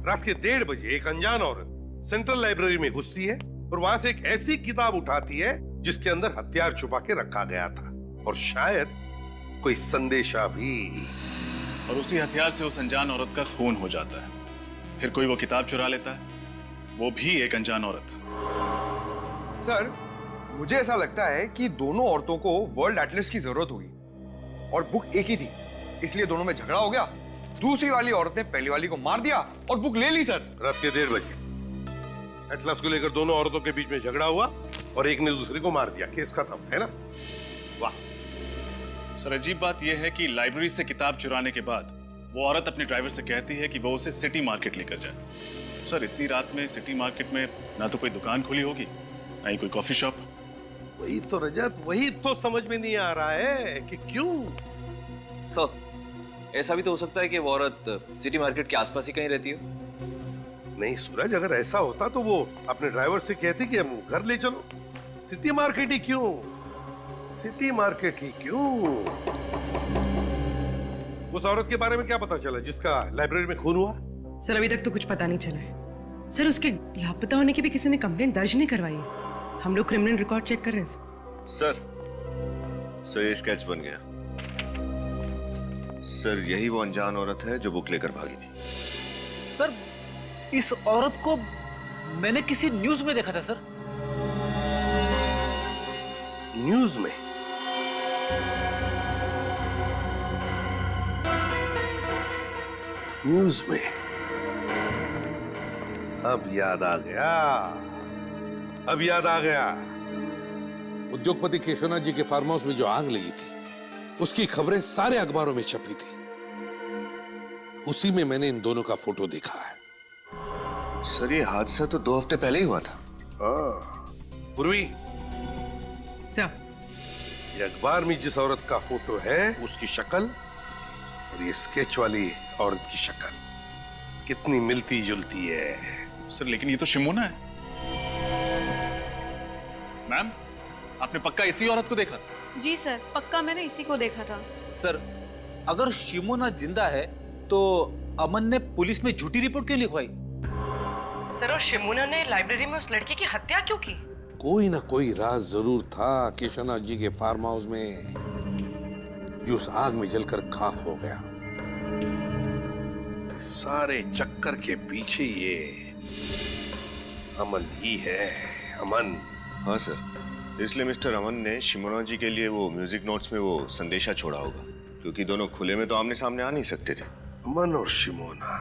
रात के 1:30 बजे एक अनजान औरत सेंट्रल लाइब्रेरी में घुसती है और वहां से एक ऐसी किताब उठाती है जिसके अंदर हथियार छुपा के रखा गया था और शायद कोई संदेशा भी। और उसी हथियार से उस अनजान औरत का खून हो जाता है। फिर कोई वो किताब चुरा लेता है, वो भी एक अनजान औरत। सर, मुझे ऐसा लगता है कि दोनों औरतों को वर्ल्ड एटलस की जरूरत होगी और बुक एक ही थी, इसलिए दोनों में झगड़ा हो गया। दूसरी वाली औरत ने पहली वाली को मार दिया और बुक ले ली। सर, रात के 1:30 बजे एटलस को लेकर दोनों औरतों के बीच में झगड़ा हुआ और एक ने दूसरे को मार दिया, केस खत्म, है ना? वाह। सर, अजीब बात यह है कि लाइब्रेरी से किताब चुराने के बाद वो औरत अपने ड्राइवर से कहती है कि वो उसे सिटी मार्केट लेकर जाए। सर, इतनी रात में सिटी मार्केट में ना तो कोई दुकान खुली होगी, ना ही कोई कॉफी शॉप। वही तो रजत, वही तो समझ में नहीं आ रहा है कि क्यों। सर, ऐसा भी तो हो सकता है कि वो औरत सिटी मार्केट के आसपास ही कहीं रहती हो। नहीं सूरज, अगर ऐसा होता तो वो अपने ड्राइवर से कहती कि हम घर ले चलो। सिटी मार्केट ही क्यों? सिटी मार्केट ही क्यों? उस औरत के बारे में क्या पता चला जिसका लाइब्रेरी में खून हुआ? सर, अभी तक तो कुछ पता नहीं चला है। सर, उसके लापता होने की भी किसी ने कंप्लेंट दर्ज नहीं करवाई है। हम लोग क्रिमिनल रिकॉर्ड चेक कर रहे हैं। सर ये स्केच बन गया। सर, यही वो अनजान औरत है जो बुक लेकर भागी थी। सर, इस औरत को मैंने किसी न्यूज में देखा था सर। न्यूज में? न्यूज में? अब याद आ गया, अब याद आ गया। उद्योगपति केशवनाथ जी के फार्म हाउस में जो आग लगी थी उसकी खबरें सारे अखबारों में छपी थी। उसी में मैंने इन दोनों का फोटो देखा है। सर, ये हादसा तो 2 हफ्ते पहले ही हुआ था। पूर्वी, सर, ये अखबार में जिस औरत का फोटो है उसकी शक्ल और ये स्केच वाली औरत की शक्ल कितनी मिलती जुलती है। सर, लेकिन ये तो शिमोना है। मैम, आपने पक्का इसी औरत को देखा था? जी सर, पक्का मैंने इसी को देखा था। सर, अगर शिमोना जिंदा है तो अमन ने पुलिस में झूठी रिपोर्ट क्यों लिखवाई? सर, और शिमोना ने लाइब्रेरी में उस लड़की की हत्या क्यों की? कोई ना कोई राज जरूर था केशवनाथ जी के फार्म हाउस में जो उस आग में जलकर खाक हो गया। सारे चक्कर के पीछे ये अमन ही है, अमन। हाँ सर, इसलिए मिस्टर अमन ने शिमोना जी के लिए वो म्यूजिक नोट्स में वो संदेशा छोड़ा होगा, क्योंकि दोनों खुले में तो आमने सामने आ नहीं सकते थे। अमन और शिमोना,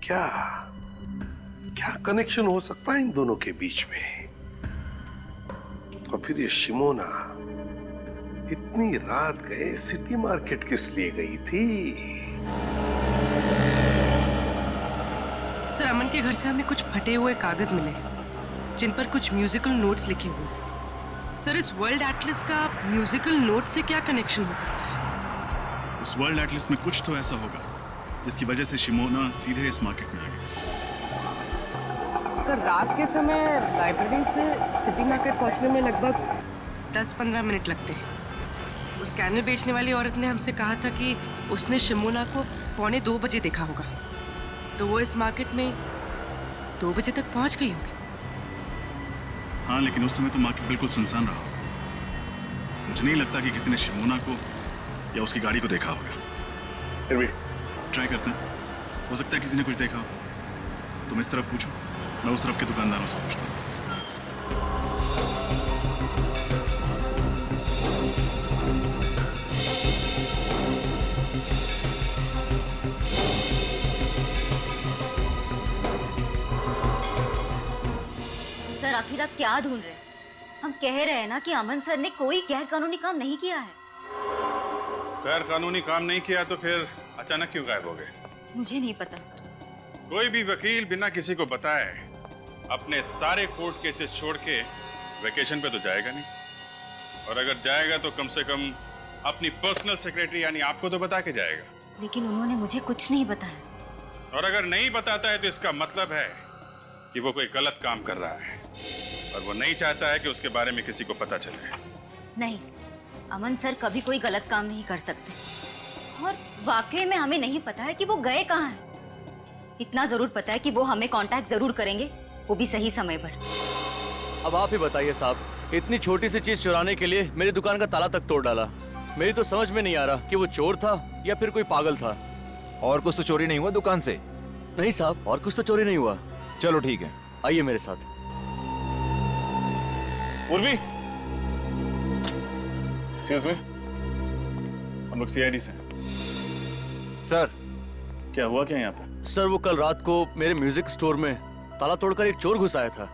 क्या क्या कनेक्शन हो सकता है इन दोनों के बीच में? तो फिर ये शिमोना इतनी रात गए सिटी मार्केट किस लिए गई थी? सर, अमन के घर से हमें कुछ फटे हुए कागज मिले जिन पर कुछ म्यूजिकल नोट्स लिखे हुए। सर, इस वर्ल्ड एटलस का म्यूजिकल नोट से क्या कनेक्शन हो सकता है? उस वर्ल्ड एटलस में कुछ तो ऐसा होगा जिसकी वजह से शिमोना सीधे इस मार्केट में आ गई। सर, रात के समय लाइब्रेरी से सिटी मार्केट पहुंचने में लगभग 10-15 मिनट लगते हैं। उस कैनल बेचने वाली औरत ने हमसे कहा था कि उसने शिमोना को 1:45 बजे देखा होगा, तो वो इस मार्केट में 2 बजे तक पहुंच गई होगी। हाँ, लेकिन उस समय तो मार्केट बिल्कुल सुनसान रहा। मुझे नहीं लगता कि किसी ने शिमोना को या उसकी गाड़ी को देखा होगा। फिर भी ट्राई करते हैं, हो सकता है किसी ने कुछ देखा हो। तुम इस तरफ पूछो, मैं उस तरफ के दुकानदारों से पूछता हूँ। सर, आखिर आप क्या ढूंढ रहे हैं? हम कह रहे हैं ना कि अमन सर ने कोई गैर कानूनी काम नहीं किया है। गैर कानूनी काम नहीं किया तो फिर अचानक क्यों गायब हो गए? मुझे नहीं पता। कोई भी वकील बिना किसी को बताए अपने सारे कोर्ट केसेस छोड़ के वेकेशन पे तो जाएगा नहीं, और अगर जाएगा तो कम से कम अपनी पर्सनल सेक्रेटरी यानी आपको तो बता के जाएगा। लेकिन उन्होंने मुझे कुछ नहीं बताया। और अगर नहीं बताता है तो इसका मतलब है कि वो कोई गलत काम कर रहा है और वो नहीं चाहता है कि उसके बारे में किसी को पता चले। नहीं, अमन सर कभी कोई गलत काम नहीं कर सकते, और वाकई में हमें नहीं पता है कि वो गए कहाँ हैं। इतना जरूर पता है कि वो हमें कांटेक्ट जरूर करेंगे, वो भी सही समय पर। अब आप ही बताइए साहब, इतनी छोटी सी चीज चुराने के लिए मेरी दुकान का ताला तक तोड़ डाला। मेरी तो समझ में नहीं आ रहा कि वो चोर था या फिर कोई पागल था। और कुछ तो चोरी नहीं हुआ दुकान से? नहीं साहब, और कुछ तो चोरी नहीं हुआ। चलो ठीक है, आइए मेरे साथ। उर्वी, एक्सक्यूज मी, हम लोग सीआईडी से। सर क्या हुआ क्या यहाँ पे? सर वो कल रात को मेरे म्यूजिक स्टोर में ताला तोड़कर एक चोर घुस आया था।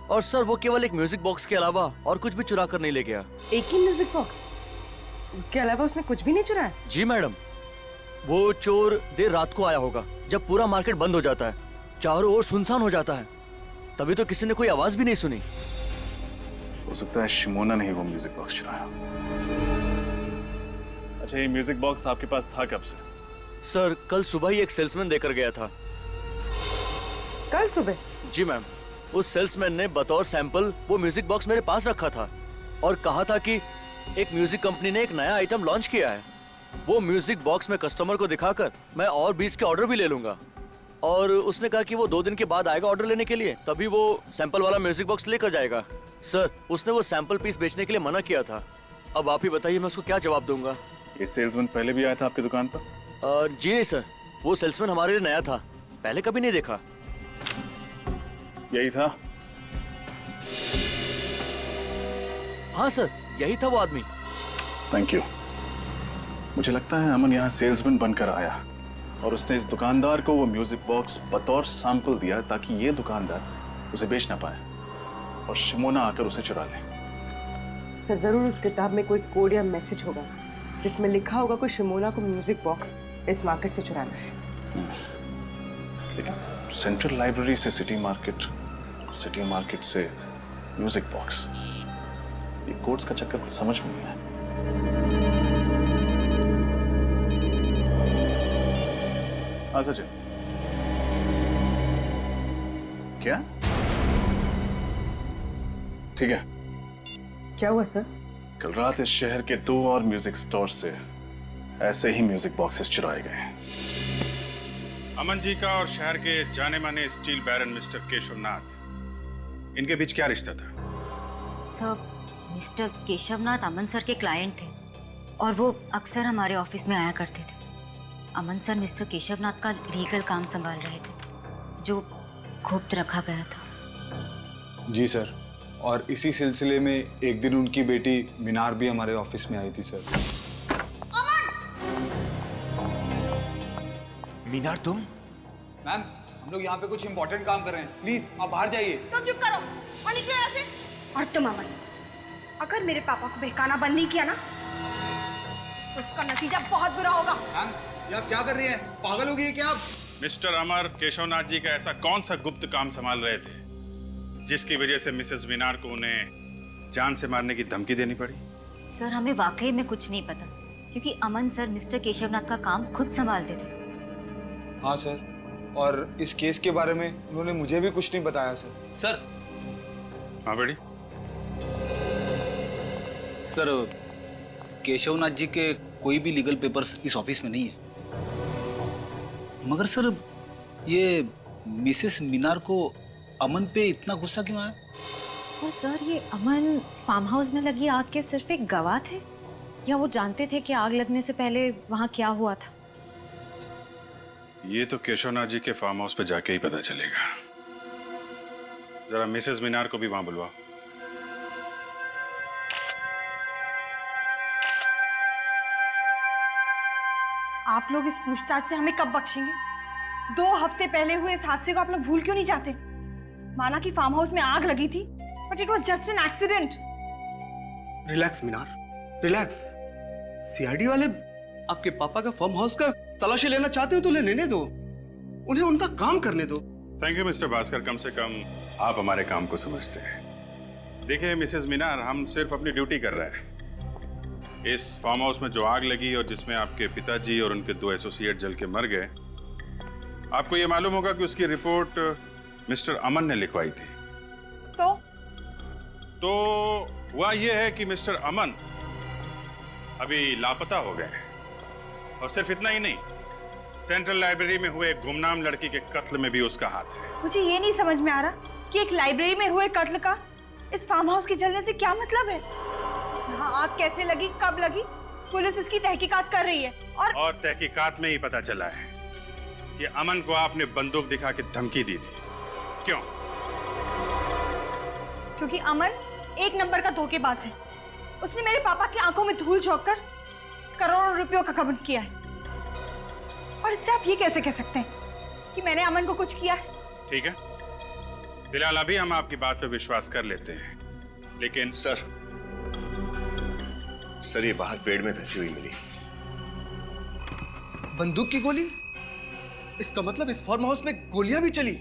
और सर वो केवल एक म्यूजिक बॉक्स के अलावा और कुछ भी चुरा कर नहीं ले गया। एक ही म्यूजिक बॉक्स? उसके अलावा उसने कुछ भी नहीं चुराया? जी मैडम, वो चोर देर रात को आया होगा जब पूरा मार्केट बंद हो जाता है, चारों ओर सुनसान हो जाता है। तभी तो किसी ने कोई आवाज भी नहीं सुनी। हो सकता है शिमोना ने ही वो म्यूजिक बॉक्स चुराया। अच्छा, ये म्यूजिक बॉक्स आपके पास था कब से? सर कल सुबह ही एक सेल्समैन देकर गया था। कल सुबह? जी मैम, उस सेल्समैन ने बतौर सैंपल वो म्यूजिक बॉक्स मेरे पास रखा था और कहा था कि एक म्यूजिक कंपनी ने एक नया आइटम लॉन्च किया है। वो म्यूजिक बॉक्स में कस्टमर को दिखाकर मैं और 20 के ऑर्डर भी ले लूंगा। और उसने कहा कि वो 2 दिन के बाद आएगा ऑर्डर लेने के लिए, तभी वो सैंपल वाला म्यूजिक बॉक्स लेकर जाएगा। सर उसने वो सैंपल पीस बेचने के लिए मना किया था। अब आप ही बताइए मैं उसको क्या जवाब दूंगा। ये सेल्समैन पहले भी आया था आपकी दुकान पर? जी नहीं सर, वो सेल्समैन हमारे लिए नया था, पहले कभी नहीं देखा। यही था? हाँ सर, यही था वो आदमी। Thank you. मुझे लगता है अमन यहाँ सेल्समैन बनकर आया और उसने इस दुकानदार को वो म्यूजिक बॉक्स बतौर सैंपल दिया ताकि ये दुकानदार उसे बेच ना पाए और शिमोना आकर उसे चुरा ले। सर जरूर उस किताब में कोई कोड या मैसेज होगा जिसमें लिखा होगा कि शिमोना को म्यूजिक बॉक्स इस मार्केट से चुराना है। लेकिन सेंट्रल लाइब्रेरी से सिटी मार्केट से म्यूजिक बॉक्स, ये कोड्स का चक्कर कुछ समझ में नहीं आया। हाँ सचिन, क्या? ठीक है। क्या हुआ सर? कल रात इस शहर के 2 और म्यूजिक स्टोर से ऐसे ही म्यूजिक बॉक्सेस चुराए गए। अमन जी का और शहर के जाने माने स्टील बैरन मिस्टर केशवनाथ, इनके बीच क्या रिश्ता था? सर मिस्टर केशवनाथ अमन सर के क्लाइंट थे और वो अक्सर हमारे ऑफिस में आया करते थे। अमन सर मिस्टर केशवनाथ का लीगल काम संभाल रहे थे जो गुप्त रखा गया था। जी सर, और इसी सिलसिले में एक दिन उनकी बेटी मीनार भी हमारे ऑफिस में आई थी सर। मीनार तुम? मैम हम लोग यहाँ पे कुछ इंपॉर्टेंट काम कर रहे हैं, प्लीज आप बाहर जाइए। तुम चुप करो और निकलो यहाँ से। और तुम अमन, अगर मेरे पापा को बहकाना बंद नहीं किया ना तो इसका नतीजा बहुत बुरा होगा। मैम ये आप क्या कर रही हैं? पागल हो गई है क्या आप? मिस्टर अमर केशवनाथ जी का ऐसा कौन सा गुप्त काम संभाल रहे थे जिसकी वजह से मिसेस मीनार को उन्हें जान से मारने की धमकी देनी पड़ी? सर हमें वाकई में कुछ नहीं पता क्योंकि अमन सर मिस्टर केशवनाथ का काम खुद संभालते थे। हाँ सर, और इस केस के बारे में उन्होंने मुझे भी कुछ नहीं बताया सर। सर। हाँ बेटी। सर केशवनाथ जी के कोई भी लीगल पेपर्स इस ऑफिस में नहीं है, मगर सर ये मिसेस मीनार को अमन पे इतना गुस्सा क्यों आया? और सर ये अमन फार्म हाउस में लगी आग के सिर्फ एक गवाह थे या वो जानते थे कि आग लगने से पहले वहां क्या हुआ था? ये तो केशवनाथ जी के फार्म हाउस पे जाके ही पता चलेगा। जरा मिसेस मीनार को भी वहां बुलवाओ। आप लोग इस पूछताछ से हमें कब बख्शेंगे? 2 हफ्ते पहले हुए इस हादसे को आप लोग भूल क्यों नहीं जाते? माना कि फार्म हाउस में आग लगी थी, but it was just an accident. Relax Minar, relax. CID वाले आपके पापा का फार्म हाउस का तलाशी लेना चाहते हो तो लेने दो, उन्हें उनका काम करने दो। थैंक यू मिस्टर भास्कर, कम से कम आप हमारे काम को समझते हैं। देखिए मिसेस मीनार, हम सिर्फ अपनी ड्यूटी कर रहे हैं। इस फार्म हाउस में जो आग लगी और जिसमें आपके पिताजी और उनके 2 एसोसिएट जल के मर गए, आपको ये मालूम होगा कि उसकी रिपोर्ट मिस्टर अमन ने लिखवाई थी। तो हुआ ये है कि मिस्टर अमन अभी लापता हो गए। और सिर्फ इतना ही नहीं, सेंट्रल लाइब्रेरी में हुए एक गुमनाम लड़की के कत्ल में भी उसका हाथ है। मुझे ये नहीं समझ में आ रहा कि एक लाइब्रेरी में हुए कत्ल का इस फार्म हाउस के जलने से क्या मतलब है। यहाँ आग कैसे लगी, कब लगी, पुलिस इसकी तहकीकात कर रही है। और तहकीकात में ही पता चला है कि अमन को आपने बंदूक दिखा के धमकी दी थी। क्यों? क्योंकि अमन एक नंबर का धोखेबाज है। उसने मेरे पापा की आंखों में धूल झोंककर करोड़ों रुपयों का घमंड किया है। और इससे आप ये कैसे कह सकते हैं कि मैंने अमन को कुछ किया है? ठीक है, फिलहाल अभी हम आपकी बात पे विश्वास कर लेते हैं, लेकिन सर ये बाहर पेड़ में धंसी हुई मिली। बंदूक की गोली? इसका मतलब इस फार्म हाउस में गोलियां भी चली।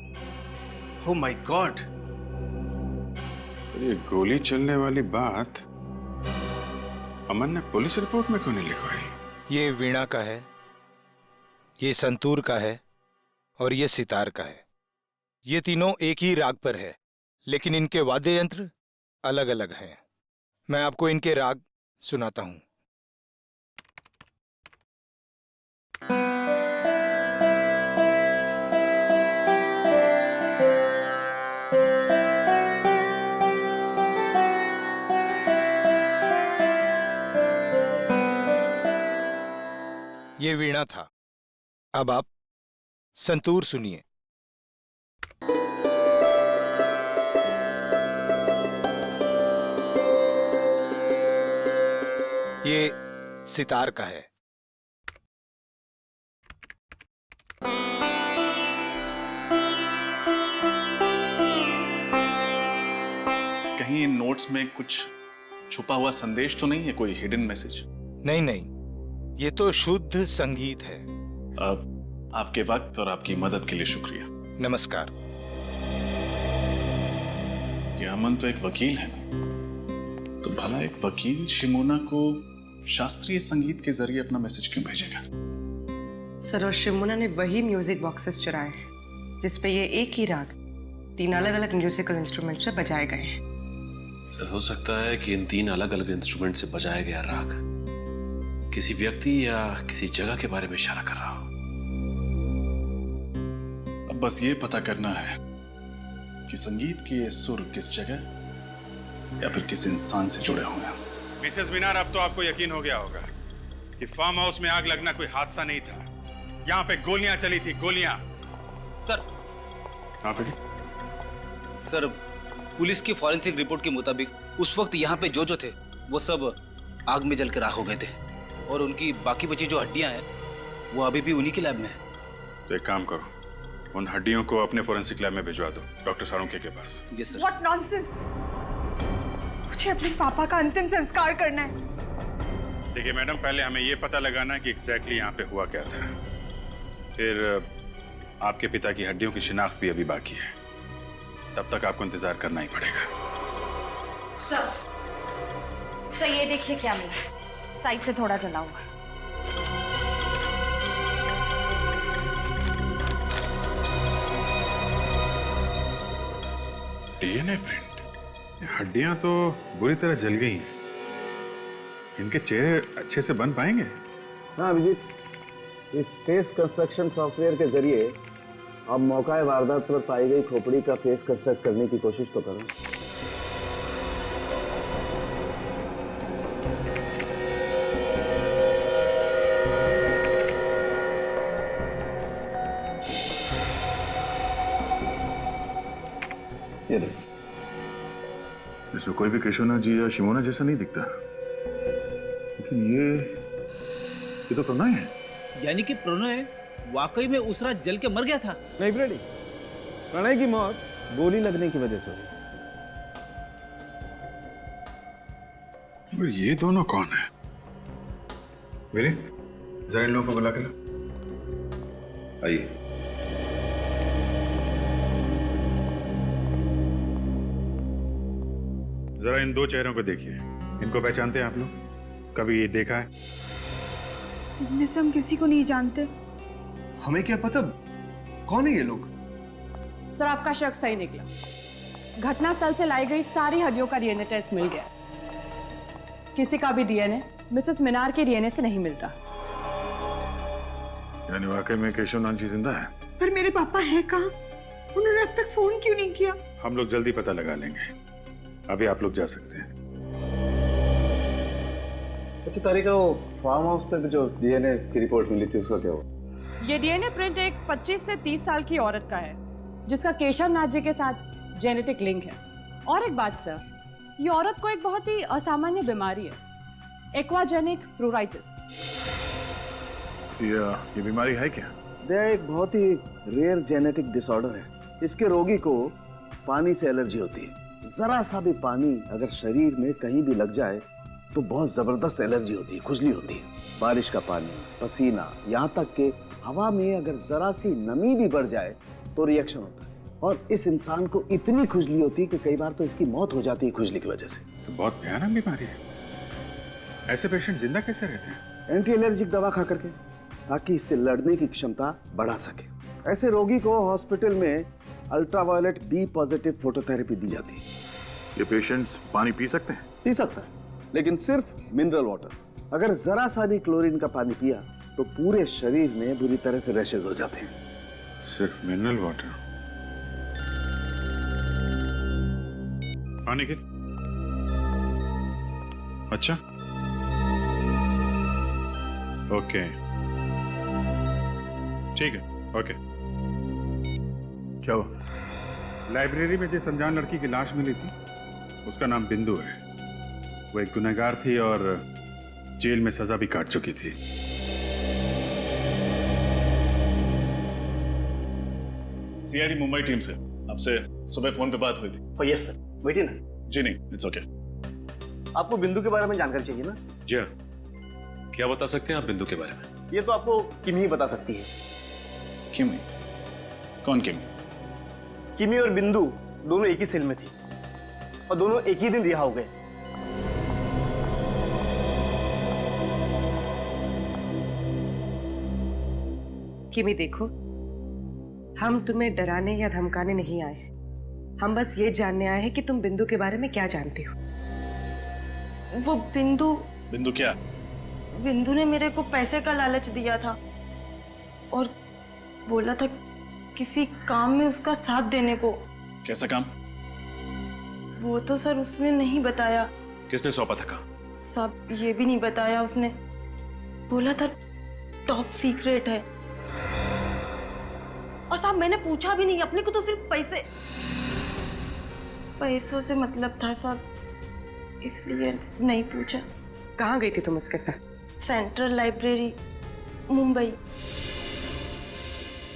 Oh my God. ये गोली चलने वाली बात अमन ने पुलिस रिपोर्ट में क्यों नहीं लिखवाई? ये वीणा का है, ये संतूर का है और ये सितार का है। ये तीनों एक ही राग पर है, लेकिन इनके वाद्य यंत्र अलग अलग हैं। मैं आपको इनके राग सुनाता हूं। ये वीणा था। अब आप संतूर सुनिए। ये सितार का है। कहीं इन नोट्स में कुछ छुपा हुआ संदेश तो नहीं है, कोई हिडन मैसेज? नहीं नहीं, ये तो शुद्ध संगीत है। अब आपके वक्त और आपकी मदद के लिए शुक्रिया। नमस्कार। ये अमन तो एक वकील है ना, तो भला एक वकील शिमोना को शास्त्रीय संगीत के जरिए अपना मैसेज क्यों भेजेगा? सर, और शिमोना ने वही म्यूजिक बॉक्सेस चुराए हैं जिसपे ये एक ही राग 3 अलग अलग म्यूजिकल इंस्ट्रूमेंट्स पे बजाए गए हैं। सर, हो सकता है कि इन 3 अलग अलग इंस्ट्रूमेंट से बजाया गया राग किसी व्यक्ति या किसी जगह के बारे में इशारा कर रहा हो। अब बस ये पता करना है कि संगीत के ये सुर किस जगह या फिर किस इंसान से जुड़े हुए हैं। मिसेस मीनार, अब तो आपको यकीन हो गया होगा कि फार्म हाउस में आग लगना कोई हादसा नहीं था। यहाँ पे गोलियां चली थी, गोलियां। सर, हाँ बेटी। सर, पुलिस की फॉरेंसिक रिपोर्ट के मुताबिक उस वक्त यहाँ पे जो थे वो सब आग में जल के राख हो गए थे, और उनकी बाकी बची जो हड्डियां हैं वो अभी भी उन्हीं के लैब में है। तो एक काम करो, उन हड्डियों को अपने फॉरेंसिक लैब में भिजवा दो, डॉक्टर साळुंखे के पास। Yes sir. What nonsense! मुझे अपने पापा का अंतिम संस्कार करना है। देखिए मैडम, पहले हमें ये पता लगाना है कि एग्जैक्टली यहाँ पे हुआ क्या था। फिर आपके पिता की हड्डियों की शिनाख्त भी अभी बाकी है, तब तक आपको इंतजार करना ही पड़ेगा। सर ये देखिए क्या मिला, साइड से थोड़ा जला हुआ है। DNA print. हड्डियां तो बुरी तरह जल गई हैं। इनके चेहरे अच्छे से बन पाएंगे? हाँ अभिजीत, इस फेस कंस्ट्रक्शन सॉफ्टवेयर के जरिए आप मौका वारदात पर पाई गई खोपड़ी का फेस कंस्ट्रक्ट करने की कोशिश तो करें। इसमें कोई भी केशवनाथ जी या शिमोना जैसा नहीं दिखता, लेकिन ये तो प्रणय है। यानी कि प्रणय वाकई में उस रात जल के मर गया था? नहीं फ्रेडी, प्रणय की मौत गोली लगने की वजह से हुई। ये दोनों कौन है? मेरे जरा इन लोगों को बुला कर आइए। जरा इन 2 चेहरों को देखिए, इनको पहचानते हैं आप लोग? कभी ये देखा है? इनमें से हम किसी को नहीं जानते। हमें क्या पता कौन है ये लोग? सर, आपका शक सही निकला। घटनास्थल से लाई गई सारी हड्डियों का डीएनए टेस्ट मिल गया। किसी का भी डीएनए मिसेस मीनार के डीएनए से नहीं मिलता। यानी वाकई में केशवनाथ जी जिंदा है? पर मेरे पापा हैं कहाँ? उन्होंने अब तक फोन क्यों नहीं किया? हम लोग जल्दी पता लगा लेंगे, अभी आप लोग जा सकते हैं। अच्छा तारिका, वो फार्म हाउस पे जो डीएनए की रिपोर्ट मिली थी उसका क्या हुआ? ये डीएनए प्रिंट एक 25 से 30 साल की औरत का है जिसका केशव नाथ जी के साथ जेनेटिक लिंक है। और एक बात सर, ये औरत को एक बहुत ही असामान्य बीमारी है, एक्वाजेनिक प्लूराइटिस। ये बीमारी है क्या? यह एक बहुत ही रेयर जेनेटिक डिसऑर्डर है। इसके रोगी को पानी से एलर्जी होती है। जरा सा भी पानी अगर शरीर में कहीं भी लग जाए तो बहुत जबरदस्त एलर्जी होती है, खुजली होती है। बारिश का पानी, पसीना, यहाँ तक कि हवा में अगर जरा सी नमी भी बढ़ जाए तो रिएक्शन होता है। और इस इंसान को इतनी खुजली होती है कि कई बार तो इसकी मौत हो जाती है खुजली की वजह से। तो बहुत भयानक बीमारी है। ऐसे पेशेंट जिंदा कैसे रहते हैं? एंटी एलर्जिक दवा खा करके, ताकि इससे लड़ने की क्षमता बढ़ा सके। ऐसे रोगी को हॉस्पिटल में अल्ट्रावायलेट बी पॉजिटिव फोटोथेरेपी दी जाती है। ये पेशेंट्स पानी पी सकते हैं? पी सकता है, लेकिन सिर्फ मिनरल वाटर। अगर जरा सा भी क्लोरीन का पानी पिया तो पूरे शरीर में बुरी तरह से रैशेज हो जाते हैं। सिर्फ मिनरल वाटर? पानी के? अच्छा, ओके, ठीक है, ओके। क्या हुआ? लाइब्रेरी में जिस अनजान लड़की की लाश मिली थी उसका नाम बिंदु है। वो एक गुनहगार थी और जेल में सजा भी काट चुकी थी। सीआईडी मुंबई टीम से आपसे सुबह फोन पे बात हुई थी। यस सर, बैठिए ना। जी नहीं, इट्स ओके। आपको बिंदु के बारे में जानकारी चाहिए ना? जी हाँ, क्या बता सकते हैं आप बिंदु के बारे में? ये तो आपको किमी ही बता सकती है। किमी? कौन किमी? किमी और बिंदु दोनों एक ही सेल में थी और दोनों एक ही दिन रिहा हो गए। किमी देखो, हम तुम्हें डराने या धमकाने नहीं आए। हम बस ये जानने आए हैं कि तुम बिंदु के बारे में क्या जानती हो। वो बिंदु क्या? बिंदु ने मेरे को पैसे का लालच दिया था और बोला था किसी काम में उसका साथ देने को। कैसा काम? वो तो सर उसने नहीं बताया। किसने सौंपा था काम? सब ये भी नहीं बताया उसने। बोला था टॉप सीक्रेट है। और साहब मैंने पूछा भी नहीं, अपने को तो सिर्फ पैसों से मतलब था साहब, इसलिए नहीं पूछा। कहाँ गई थी तुम उसके साथ? Central library, Mumbai.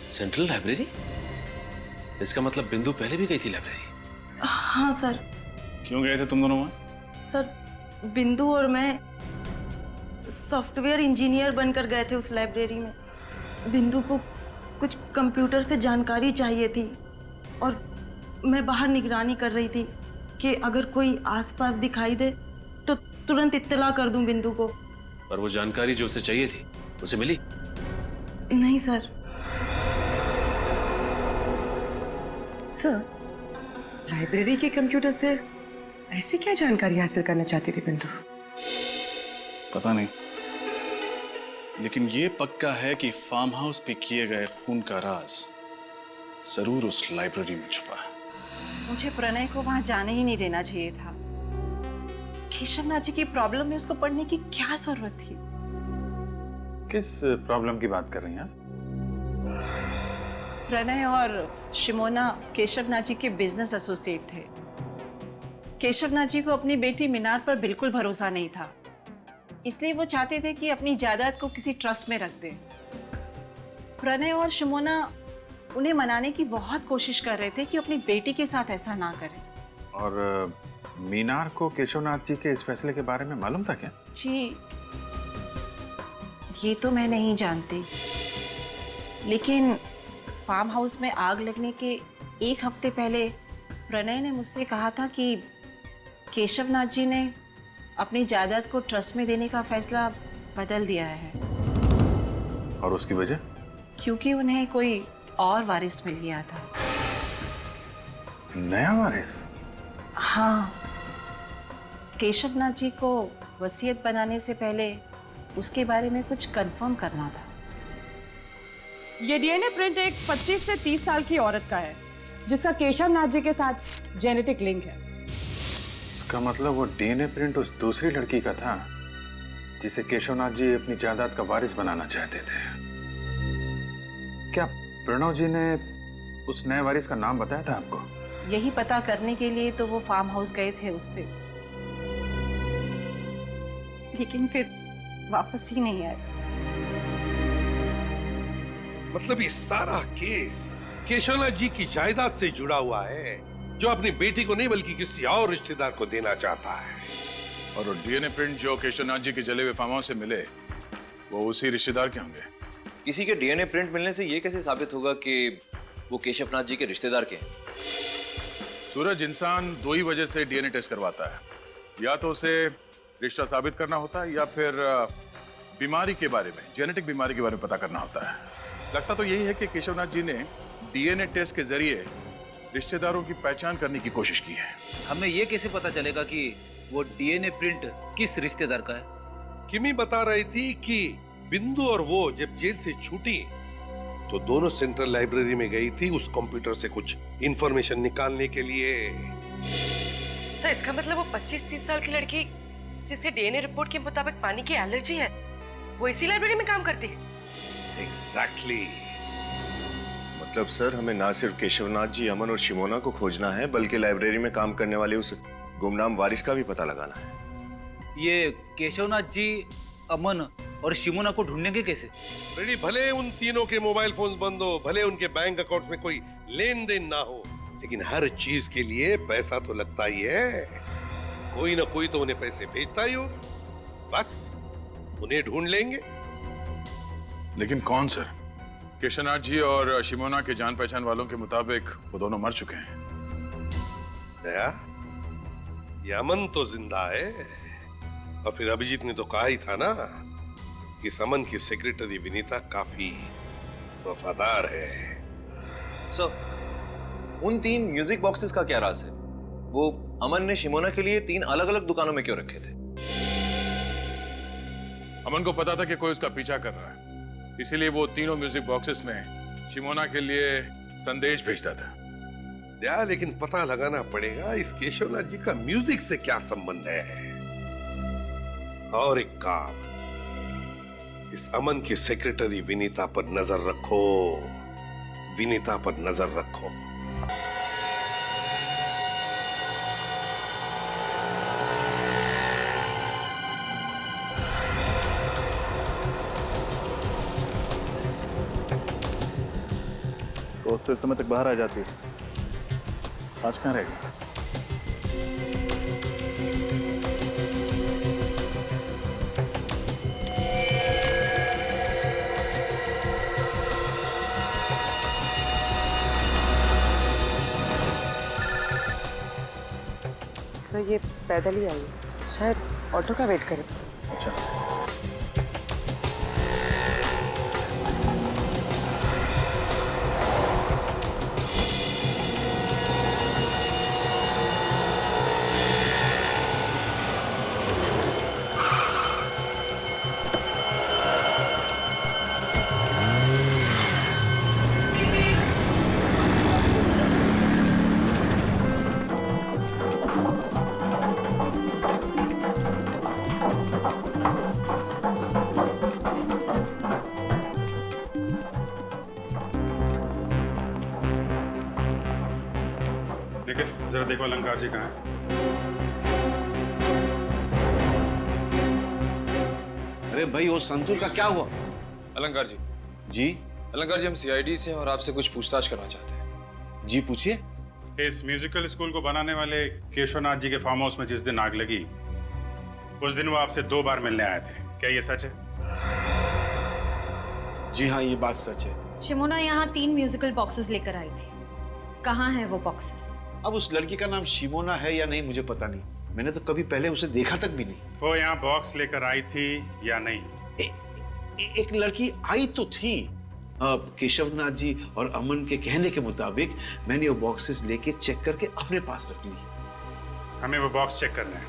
Central library? इसका मतलब बिंदु पहले भी गई थी लाइब्रेरी? हाँ सर। क्यों गए थे तुम दोनों वहाँ? सर बिंदु और मैं सॉफ्टवेयर इंजीनियर बनकर गए थे उस लाइब्रेरी में। बिंदु को कुछ कंप्यूटर से जानकारी चाहिए थी और मैं बाहर निगरानी कर रही थी कि अगर कोई आसपास दिखाई दे तो तुरंत इत्तला कर दूं बिंदु को। पर वो जानकारी जो उसे चाहिए थी उसे मिली? नहीं सर। सर, लाइब्रेरी के कंप्यूटर से ऐसी क्या जानकारी हासिल करना चाहती थी बिंदु? पता नहीं, लेकिन ये पक्का है कि फार्म हाउस पे किए गए खून का राज जरूर उस लाइब्रेरी में छुपा है। मुझे प्रणय को वहां जाने ही नहीं देना चाहिए था। केशवनाथ जी की प्रॉब्लम में उसको पढ़ने की क्या जरूरत थी? किस प्रॉब्लम की बात कर रही हैं? प्रणय और शिमोना केशवनाथ जी के बिजनेस एसोसिएट थे। केशवनाथ जी को अपनी बेटी मीनार पर बिल्कुल भरोसा नहीं था, इसलिए वो चाहते थे कि अपनी जायदाद को किसी ट्रस्ट में रख दें। प्रणय और शिमोना उन्हें मनाने की बहुत कोशिश कर रहे थे कि अपनी बेटी के साथ ऐसा ना करें। और मीनार को केशवनाथ जी के इस फैसले के बारे में मालूम था क्या? जी, ये तो मैं नहीं जानती, लेकिन फार्म हाउस में आग लगने के एक हफ्ते पहले प्रणय ने मुझसे कहा था कि केशवनाथ जी ने अपनी जायदाद को ट्रस्ट में देने का फैसला बदल दिया है। और उसकी वजह? क्योंकि उन्हें कोई और वारिस मिल गया था। नया वारिस? हाँ, केशवनाथ जी को वसीयत बनाने से पहले उसके बारे में कुछ कंफर्म करना था। ये डीएनए प्रिंट एक 25 से 30 साल की औरत का है जिसका केशव नाथ जी के साथ जेनेटिक लिंक है। इसका मतलब वो डीएनए प्रिंट उस दूसरी लड़की का था जिसे केशवनाथ जी अपनी जायदाद का वारिस बनाना चाहते थे। क्या प्रणव जी ने उस नए वारिस का नाम बताया था आपको? यही पता करने के लिए तो वो फार्म हाउस गए थे उस दिन, लेकिन फिर वापस ही नहीं आए। मतलब ये सारा केस केशवनाथ जी की जायदाद से जुड़ा हुआ है, जो अपनी बेटी को नहीं बल्कि किसी और रिश्तेदार को देना चाहता है। और वो डीएनए प्रिंट जो केशवनाथ जी के जले हुए फार्म हाउस से मिले वो उसी रिश्तेदार के होंगे। किसी के डीएनए प्रिंट मिलने से ये कैसे साबित होगा कि वो केशवनाथ जी के रिश्तेदार के हैं? सूरज, इंसान दो ही वजह से डीएनए टेस्ट करवाता है, या तो उसे रिश्ता साबित करना होता है या फिर बीमारी के बारे में, जेनेटिक बीमारी के बारे में पता करना होता है। लगता तो यही है कि केशवनाथ जी ने डीएनए टेस्ट के जरिए रिश्तेदारों की पहचान करने की कोशिश की है। हमें ये कैसे पता चलेगा कि वो डीएनए प्रिंट किस रिश्तेदार का है? किमी बता रही थी कि बिंदु और वो जब जेल से छूटी तो दोनों सेंट्रल लाइब्रेरी में गई थी उस कंप्यूटर से कुछ इंफॉर्मेशन निकालने के लिए। सर, इसका मतलब वो 25-30 साल की लड़की जिसे डीएनए रिपोर्ट के मुताबिक पानी की एलर्जी है, वो इसी लाइब्रेरी में काम करती है? एग्जैक्टली। मतलब सर, हमें ना सिर्फ केशवनाथ जी, अमन और शिमोना को खोजना है, बल्कि लाइब्रेरी में काम करने वाले उस गुमनाम वारिस का भी पता लगाना है। ये केशवनाथ जी, अमन और शिमोना को ढूंढेंगे कैसे? रेडी, भले उन तीनों के मोबाइल फोन बंद हो, भले उनके बैंक अकाउंट में कोई लेन देन ना हो, लेकिन हर चीज के लिए पैसा तो लगता ही है। कोई ना कोई तो उन्हें पैसे भेजता ही होगा। बस उन्हें ढूंढ लेंगे। लेकिन कौन सर? केशवनाथ जी और शिमोना के जान पहचान वालों के मुताबिक वो दोनों मर चुके हैं। दया, ये अमन तो जिंदा है, और फिर अभिजीत ने तो कहा ही था ना कि अमन की सेक्रेटरी विनीता काफी वफादार है। सर, उन 3 म्यूजिक बॉक्सेस का क्या राज है? वो अमन ने शिमोना के लिए 3 अलग-अलग दुकानों में क्यों रखे थे? अमन को पता था कि कोई उसका पीछा कर रहा है, इसीलिए वो तीनों म्यूजिक बॉक्सेस में शिमोना के लिए संदेश भेजता था। दया, लेकिन पता लगाना पड़ेगा इस केशवनाथ जी का म्यूजिक से क्या संबंध है। और एक काम, इस अमन की सेक्रेटरी विनीता पर नजर रखो, विनीता पर नजर रखो। दोस्त इस समय तक बाहर आ जाती है, आज कहाँ रहेगी? सर, ये पैदल ही आई है, शायद ऑटो का वेट करे। अच्छा, जरा देखो अलंकार जी कहाँ हैं? अरे भाई, वो संतूर का क्या हुआ? अलंकार जी। जी? अलंकार जी, हम सीआईडी से हैं और आपसे कुछ पूछताछ करना चाहते हैं। जी पूछिए। इस म्यूजिकल स्कूल को बनाने वाले केशवनाथ जी के फार्म हाउस में जिस दिन आग लगी, उस दिन वो आपसे 2 बार मिलने आए थे, क्या ये सच है? जी हाँ, ये बात सच है। शिमोना यहाँ 3 म्यूजिकल बॉक्सेस लेकर आई थी। कहाँ है वो बॉक्सेस? अब उस लड़की का नाम शिमोना है या नहीं मुझे पता नहीं, मैंने तो कभी पहले उसे देखा तक भी नहीं। वो यहाँ बॉक्स लेकर आई थी या नहीं? एक लड़की आई तो थी। केशवनाथ जी और अमन के कहने के मुताबिक मैंने वो बॉक्सेस लेके चेक करके अपने पास रख ली। हमें वो बॉक्स चेक करना है।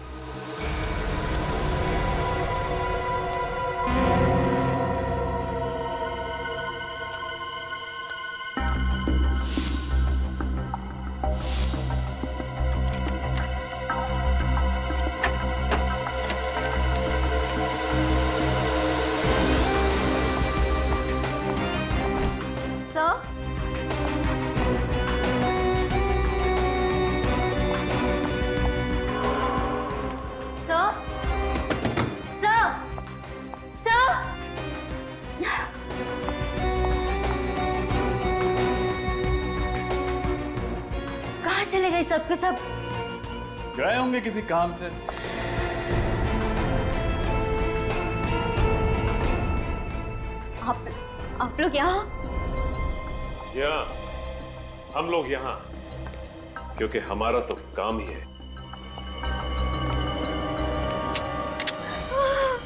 सर, सर, सर, सर, कहाँ चले गए सब के सब? गए होंगे किसी काम से। आप लोग यहाँ? जी हाँ, हम लोग यहाँ क्योंकि हमारा तो काम ही है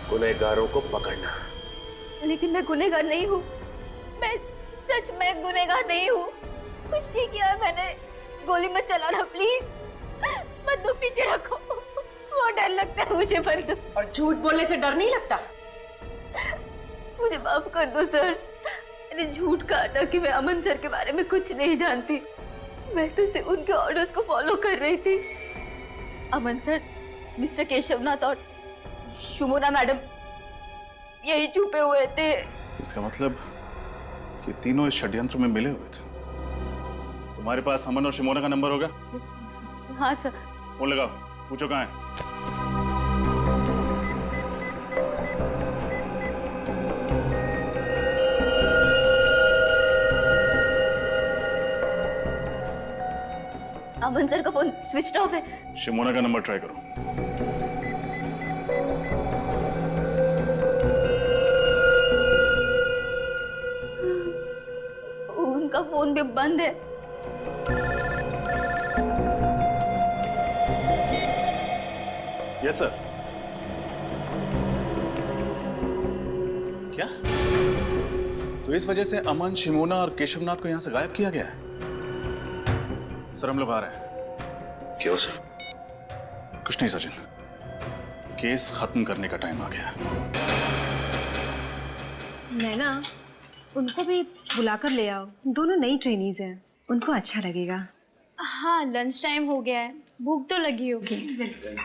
गुनहगारों को पकड़ना। लेकिन मैं गुनहगार नहीं हूँ। मैं सच में गुनहगार नहीं हूँ। कुछ नहीं किया है मैंने। गोली मत चलाना प्लीज। बंदूक पीछे रखो। बहुत डर लगता है मुझे बंदूक। और झूठ बोलने से डर नहीं लगता? मुझे माफ कर दो सर। मैंने झूठ कहा था कि मैं अमन सर के बारे में कुछ नहीं जानती। मैं तो सिर्फ उनके ऑर्डर्स को फॉलो कर रही थी। अमन सर, मिस्टर केशवनाथ और शिमोना मैडम यही छुपे हुए थे। इसका मतलब ये तीनों इस षड्यंत्र में मिले हुए थे। तुम्हारे पास अमन और शिमोना का नंबर होगा? हाँ सर। फोन लगाओ, पूछो कहाँ है। अमन सर का फोन स्विच ऑफ है। शिमोना का नंबर ट्राई करो। उनका फोन भी बंद है। Yes sir. क्या? तो इस वजह से अमन, शिमोना और केशवनाथ को यहां से गायब किया गया है? सर हम लोग आ रहे हैं। क्यों सर? कुछ नहीं सचिन, केस खत्म करने का टाइम आ गया। नैना, उनको भी बुलाकर ले आओ। दोनों नई ट्रेनीज हैं, उनको अच्छा लगेगा। हाँ, लंच टाइम हो गया है, भूख तो लगी होगी। बिल्कुल।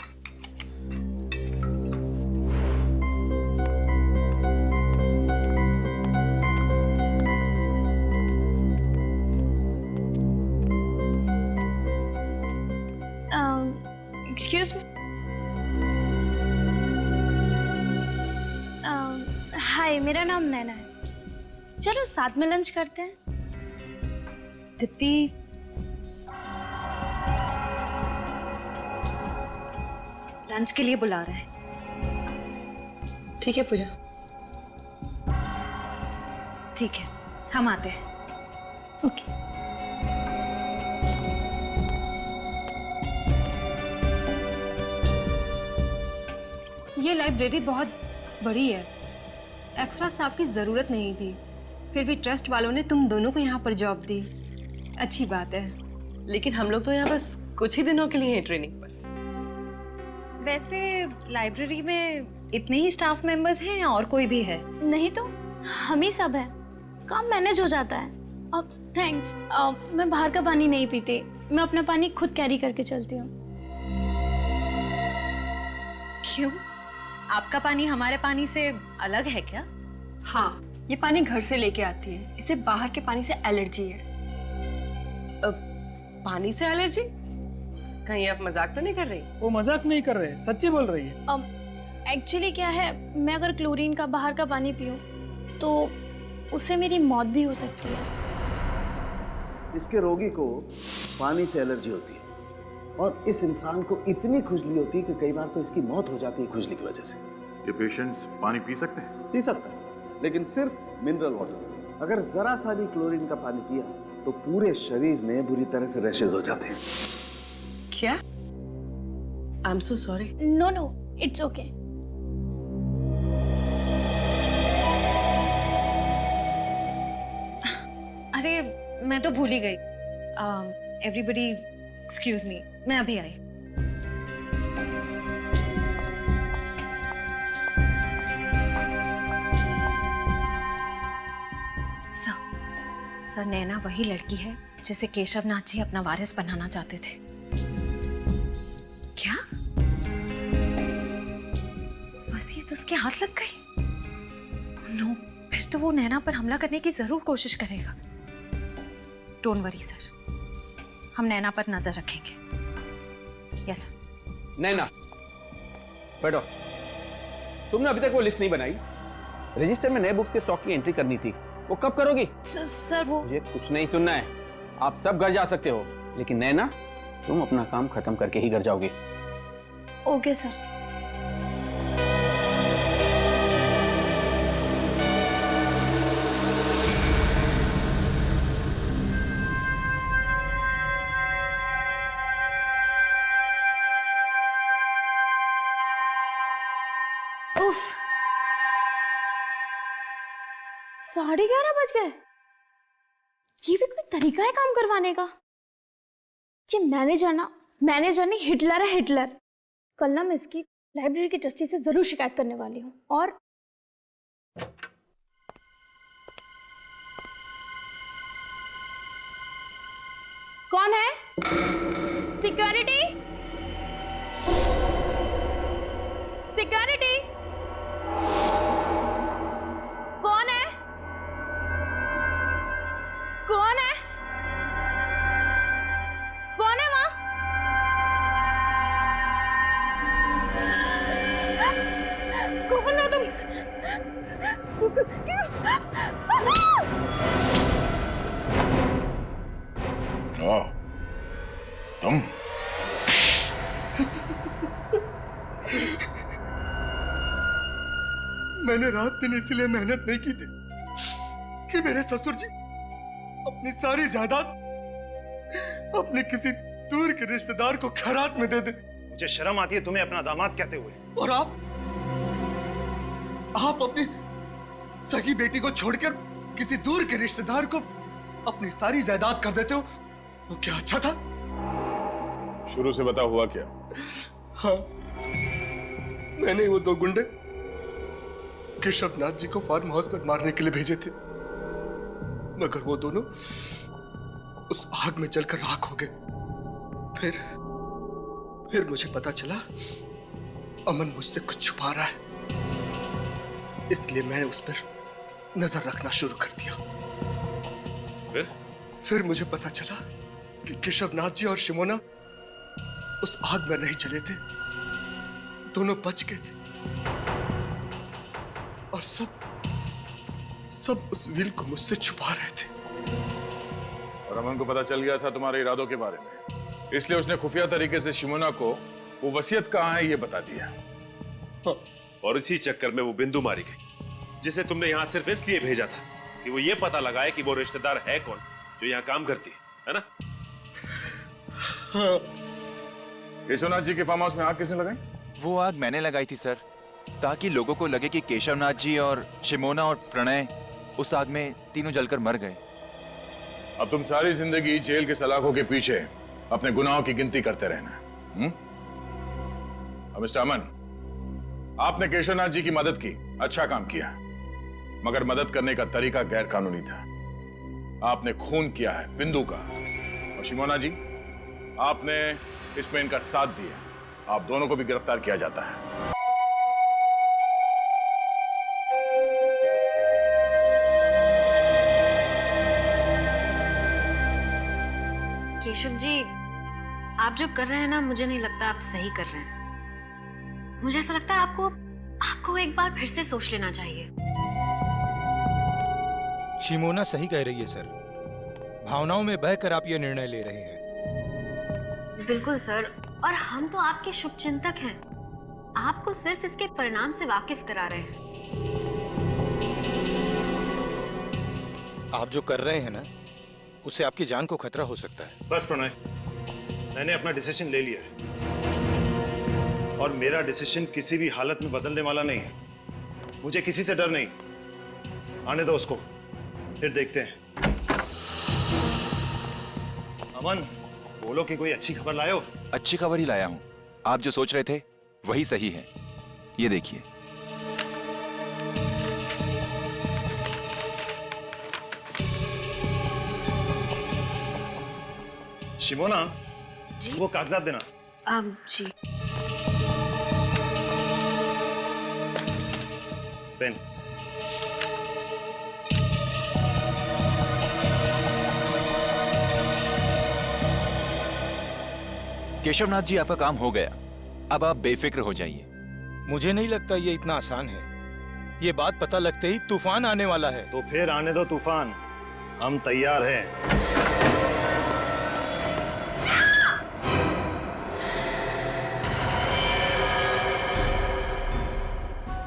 Excuse me. हाय, मेरा नाम नैना है। चलो साथ में लंच करते हैं। दीप्ति, लंच के लिए बुला रहे हैं। ठीक है पूजा। ठीक है, हम आते हैं। ओके। ये लाइब्रेरी बहुत बड़ी है, एक्स्ट्रा स्टाफ की ज़रूरत नहीं थी, फिर भी ट्रस्ट वालों ने तुम दोनों को यहाँ पर जॉब दी। अच्छी बात है। लेकिन हम लोग तो यहाँ बस कुछ ही दिनों के लिए हैं ट्रेनिंग पर। वैसे लाइब्रेरी में इतने ही स्टाफ मेंबर्स हैं या और कोई भी है? नहीं तो हम ही सब हैं, काम मैनेज हो जाता है। अब थैंक्स, मैं बाहर का पानी नहीं पीती, मैं अपना पानी खुद कैरी करके चलती हूँ। क्यों? आपका पानी हमारे पानी से अलग है क्या? हाँ, ये पानी घर से लेके आती है, इसे बाहर के पानी से एलर्जी है। पानी से एलर्जी? कहीं आप मजाक तो नहीं कर रही? वो मजाक नहीं कर रहे, सच्ची बोल रही है। एक्चुअली क्या है, मैं अगर क्लोरीन का बाहर का पानी पीऊं तो उससे मेरी मौत भी हो सकती है। इसके रोगी को पानी से एलर्जी होती है और इस इंसान को इतनी खुजली होती है कि कई बार तो इसकी मौत हो जाती है खुजली की वजह से। ये पेशेंट्स पानी पी सकते हैं? पी सकता है, लेकिन सिर्फ मिनरल वाटर। अगर जरा सा भी क्लोरीन का पानी पिया तो पूरे शरीर में बुरी तरह से रैशेज हो जाते हैं। क्या? I am so sorry. No no, it's okay. अरे मैं तो भूल ही गई। एवरीबडी एक्सक्यूज मी, मैं अभी आई। सर, नैना वही लड़की है जिसे केशवनाथ जी अपना वारिस बनाना चाहते थे। क्या वसीयत उसके हाथ लग गई? नो, फिर तो वो नैना पर हमला करने की जरूर कोशिश करेगा। डोंट वरी सर, हम नैना पर नजर रखेंगे। Yes sir. नैना बैठो। तुमने अभी तक वो लिस्ट नहीं बनाई। रजिस्टर में नए बुक्स के स्टॉक की एंट्री करनी थी, वो कब करोगी? सर वो मुझे कुछ नहीं सुनना है। आप सब घर जा सकते हो, लेकिन नैना तुम अपना काम खत्म करके ही घर जाओगे। Okay sir. उफ, 11:30 बज गए। ये भी कोई तरीका है काम करवाने का? ये मैनेजर नहीं हिटलर है, हिटलर। कल ना मैं इसकी लाइब्रेरी की ट्रस्टी से जरूर शिकायत करने वाली हूँ। और कौन है? सिक्योरिटी, सिक्योरिटी, कौन है? कौन है? कौन है वहां? कौन हो तुम? तुम मैंने रात दिन इसलिए मेहनत नहीं की थी कि मेरे ससुर जी अपनी सारी जायदाद अपने किसी दूर के रिश्तेदार को खैरात में दे दे। मुझे शर्म आती है तुम्हें अपना दामाद कहते हुए। और आप अपनी सगी बेटी को छोड़कर किसी दूर के रिश्तेदार को अपनी सारी जायदाद कर देते हो, वो क्या अच्छा था? शुरू से बता हुआ क्या? हाँ, मैंने वो दो गुंडे केशवनाथ जी को फार्म हाउस पर मारने के लिए भेजे थे, मगर वो दोनों उस आग में जलकर राख हो गए। फिर मुझे पता चला अमन मुझसे कुछ छुपा रहा है, इसलिए मैंने उस पर नजर रखना शुरू कर दिया। फिर मुझे पता चला कि केशवनाथ जी और शिमोना उस आग में नहीं जले थे, दोनों बच गए थे। और सब उस व्हील को मुझसे छुपा रहे थे। और अमन को पता चल गया था तुम्हारे इरादों के बारे में, इसलिए उसने खुफिया तरीके से शिमोना को वो वसीयत कहाँ है ये बता दिया। हाँ। और इसी चक्कर में वो बिंदु मारी गई, जिसे तुमने यहाँ सिर्फ इसलिए भेजा था कि वो ये पता लगाए कि वो रिश्तेदार है कौन जो यहाँ काम करती है ना? हाँ। केशवनाथ जी के फार्म हाउस में आग किसने लगाई? वो आग मैंने लगाई थी सर, ताकि लोगों को लगे कि केशवनाथ जी और शिमोना और प्रणय उस आग में तीनों जलकर मर गए। अब तुम सारी जिंदगी जेल के सलाखों के पीछे अपने गुनाहों की गिनती करते रहना। अब मिस्टर अमन, आपने केशवनाथ जी की मदद की, अच्छा काम किया, मगर मदद करने का तरीका गैर कानूनी था। आपने खून किया है बिंदु का, और शिमोना जी आपने इसमें इनका साथ दिया। आप दोनों को भी गिरफ्तार किया जाता है। केशव जी, आप जो कर रहे हैं ना, मुझे नहीं लगता आप सही कर रहे हैं। मुझे ऐसा लगता है आपको एक बार फिर से सोच लेना चाहिए। शिमोना सही कह रही है सर, भावनाओं में बहकर आप ये निर्णय ले रहे हैं। बिल्कुल सर, और हम तो आपके शुभचिंतक हैं, आपको सिर्फ इसके परिणाम से वाकिफ करा रहे हैं। आप जो कर रहे हैं ना, उससे आपकी जान को खतरा हो सकता है। बस प्रणय, मैंने अपना डिसीजन ले लिया है, और मेरा डिसीजन किसी भी हालत में बदलने वाला नहीं है। मुझे किसी से डर नहीं। आने दो उसको, फिर देखते हैं। अमन, बोलो कि कोई अच्छी खबर लाए हो। अच्छी खबर ही लाया हूं। आप जो सोच रहे थे वही सही है। ये देखिए। शिमोना वो कागजात देना। जी। पेन। केशवनाथ जी, आपका काम हो गया, अब आप बेफिक्र हो जाइए। मुझे नहीं लगता ये इतना आसान है। ये बात पता लगते ही तूफान आने वाला है। तो फिर आने दो तूफान, हम तैयार हैं।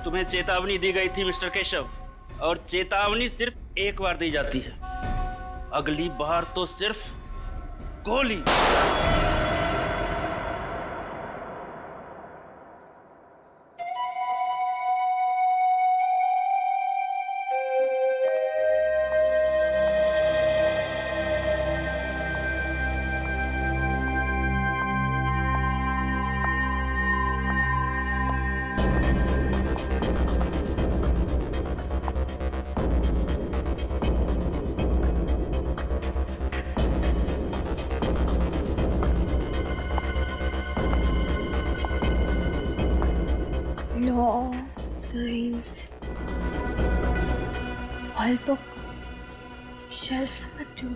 तुम्हें चेतावनी दी गई थी मिस्टर केशव, और चेतावनी सिर्फ एक बार दी जाती है, अगली बार तो सिर्फ गोली। Law, science, all books, shelf number 2.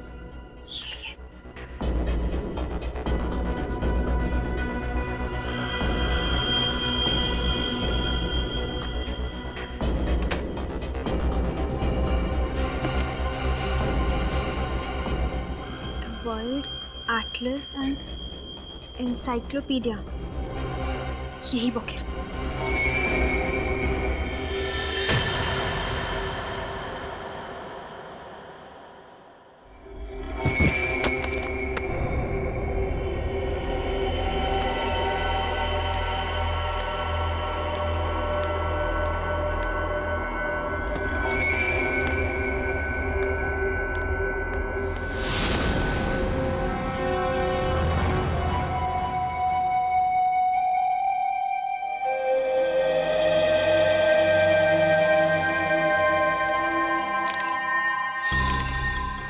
The World Atlas and Encyclopedia, यही बुक है।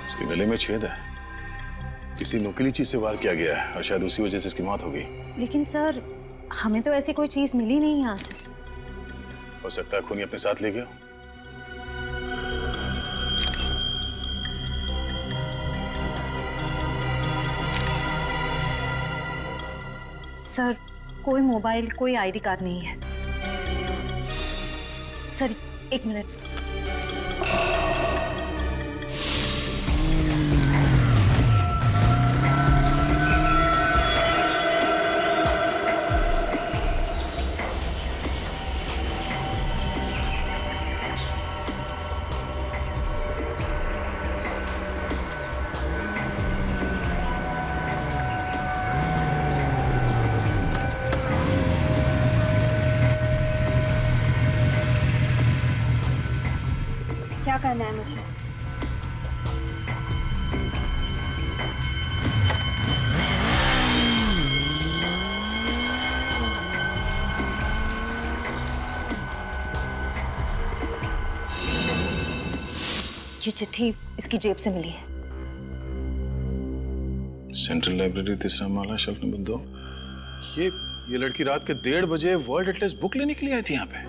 इसके गले में छेद है, किसी नुकीली चीज से वार किया गया है और शायद उसी वजह से इसकी मौत हो गई। लेकिन सर, हमें तो ऐसी कोई चीज मिली नहीं यहाँ से। हो सकता है खूनी अपने साथ ले गया। सर, कोई मोबाइल, कोई आईडी कार्ड नहीं है। सर, एक मिनट। क्या करना है मुझे? ये चिट्ठी इसकी जेब से मिली है। सेंट्रल लाइब्रेरी, तीसरा माला, शेल्फ नंबर 2। ये लड़की रात के 1:30 बजे वर्ल्ड एटलस बुक लेने के लिए आई थी यहाँ पे।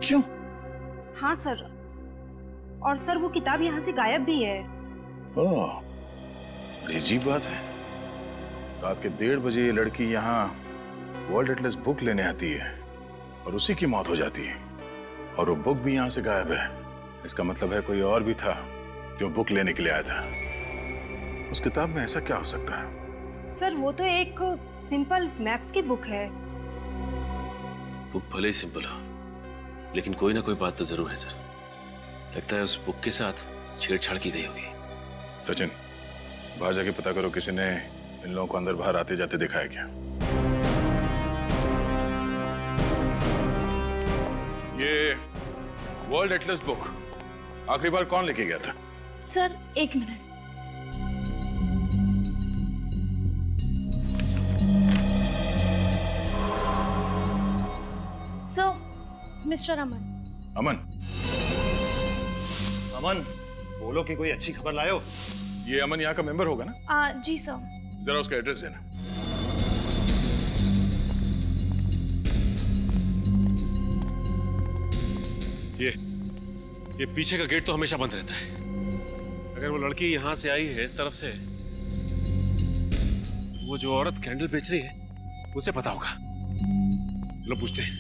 क्यों? हाँ सर, और सर वो किताब यहाँ से गायब भी है। ओह, बड़ी अजीब बात है। रात के 1:30 बजे ये लड़की यहाँ वर्ल्ड एटलस बुक लेने आती है और उसी की मौत हो जाती है, और वो बुक भी यहाँ से गायब है। इसका मतलब है कोई और भी था जो बुक लेने के लिए आया था। उस किताब में ऐसा क्या हो सकता है? सर, वो तो एक सिंपल मैप्स की बुक है। बुक भले ही सिंपल हो, लेकिन कोई ना कोई बात तो जरूर है सर। लगता है उस बुक के साथ छेड़छाड़ की गई होगी। सचिन, बाहर जाके पता करो किसी ने इन लोगों को अंदर बाहर आते जाते देखा है क्या? ये वर्ल्ड एटलस बुक आखिरी बार कौन लेके गया था? सर, एक मिनट। सो, मिस्टर अमन। अमन, बोलो कि कोई अच्छी खबर लायो। ये अमन यहाँ का मेंबर होगा ना? जी सर। जरा उसका एड्रेस देना। ये पीछे का गेट तो हमेशा बंद रहता है। अगर वो लड़की यहाँ से आई है इस तरफ से, वो जो औरत कैंडल बेच रही है उसे पता होगा। लो पूछते हैं।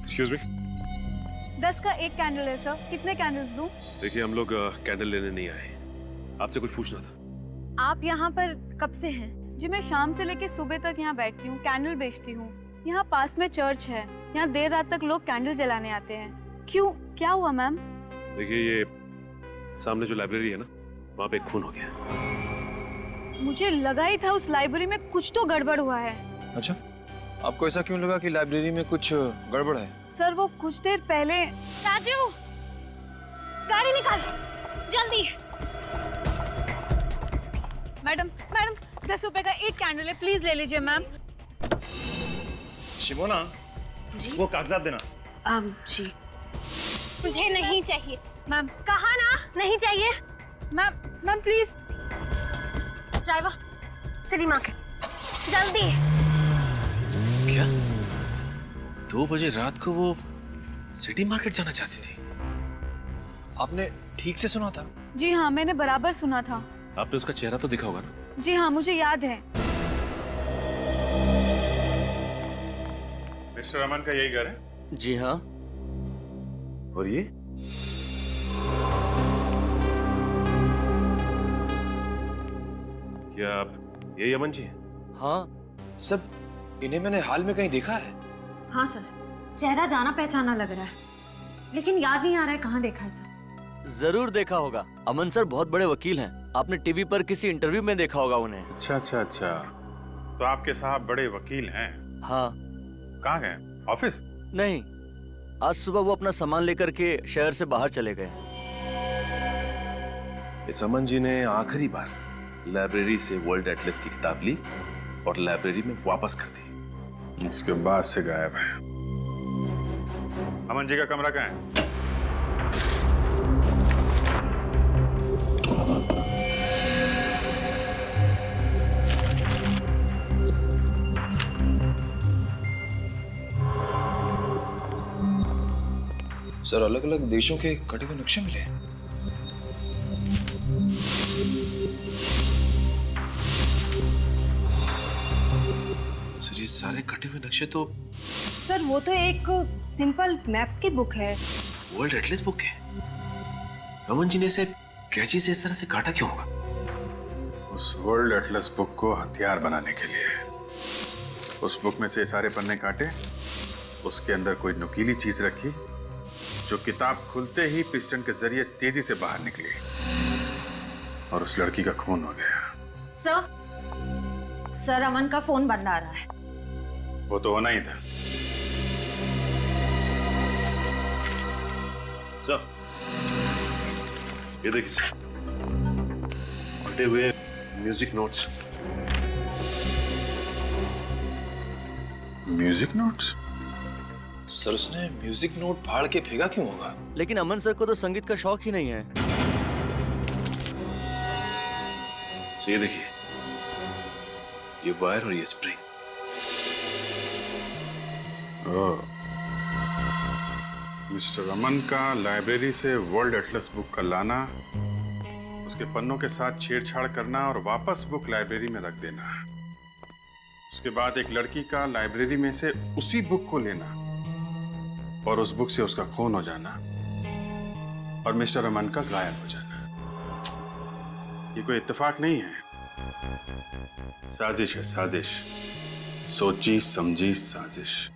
Excuse me. 10 का एक कैंडल है सर, कितने कैंडल्स दूं? देखिए हम लोग कैंडल लेने नहीं आए, आपसे कुछ पूछना था। आप यहाँ पर कब से हैं? जी मैं शाम से लेके सुबह तक यहाँ बैठती हूँ, कैंडल बेचती हूँ। यहाँ पास में चर्च है, यहाँ देर रात तक लोग कैंडल जलाने आते हैं। क्यों, क्या हुआ मैम? देखिए ये सामने जो लाइब्रेरी है ना, वहाँ पे एक खून हो गया। मुझे लगा ही था उस लाइब्रेरी में कुछ तो गड़बड़ हुआ है। अच्छा, आपको ऐसा क्यों लगा कि लाइब्रेरी में कुछ गड़बड़ है? सर वो कुछ देर पहले। राजू, गाड़ी निकाल जल्दी। मैडम 10 रुपए का एक कैंडल है, प्लीज ले लीजिए मैम। शिमोना, वो कागजात देना। जी मुझे नहीं चाहिए मैम। कहा ना नहीं चाहिए ma'am please. Driver city market जल्दी। क्या 2 बजे रात को वो सिटी मार्केट जाना चाहती थी? आपने ठीक से सुना था? जी हाँ, मैंने बराबर सुना था। आपने उसका चेहरा तो देखा होगा ना? जी हाँ, मुझे याद है। मिस्टर अमन का यही घर है? जी हाँ। और ये क्या आप यही अमन जी हैं? हाँ सब, इन्हें मैंने हाल में कहीं देखा है। हाँ सर, चेहरा जाना पहचाना लग रहा है, लेकिन याद नहीं आ रहा है कहाँ देखा है सर। जरूर देखा होगा, अमन सर बहुत बड़े वकील हैं, आपने टीवी पर किसी इंटरव्यू में देखा होगा उन्हें। अच्छा, तो आपके साहब बड़े वकील हैं? हाँ। कहाँ गए? ऑफिस? नहीं, आज सुबह वो अपना सामान लेकर के शहर से बाहर चले गए। इस अमन जी ने आखिरी बार लाइब्रेरी से वर्ल्ड एटलस की किताब ली और लाइब्रेरी में वापस कर दी। उसके बाद से गायब है। अमन जी का कमरा कहाँ है? सर अलग अलग देशों के कटे हुए नक्शे मिले हैं। सर ये सारे कटे हुए नक्शे तो सर वो तो एक सिंपल मैप्स की बुक है। वर्ल्ड एटलस बुक है। अमन जी ने इसे कैंची से इस तरह से काटा क्यों होगा? उस वर्ल्ड एटलस बुक को हथियार बनाने के लिए। उस बुक में से सारे पन्ने काटे, उसके अंदर कोई नुकीली चीज रखी जो किताब खुलते ही पिस्टन के जरिए तेजी से बाहर निकली और उस लड़की का खून हो गया। सर अमन का फोन बंद आ रहा है। वो तो होना ही था। सर ये देखिए सर, फटे हुए music notes. Music notes? Sir उसने म्यूजिक नोट फाड़ के फेंका क्यों होगा? लेकिन अमन सर को तो संगीत का शौक ही नहीं है। तो ये देखिए, ये वायर और ये स्प्रिंग। मिस्टर अमन का लाइब्रेरी से वर्ल्ड एटलस बुक का लाना, उसके पन्नों के साथ छेड़छाड़ करना और वापस बुक लाइब्रेरी में रख देना। उसके बाद एक लड़की का लाइब्रेरी में से उसी बुक को लेना और उस बुक से उसका खून हो जाना और मिस्टर अमन का गायब हो जाना। ये कोई इत्तेफाक नहीं है, साजिश है, साजिश। सोची समझी साजिश।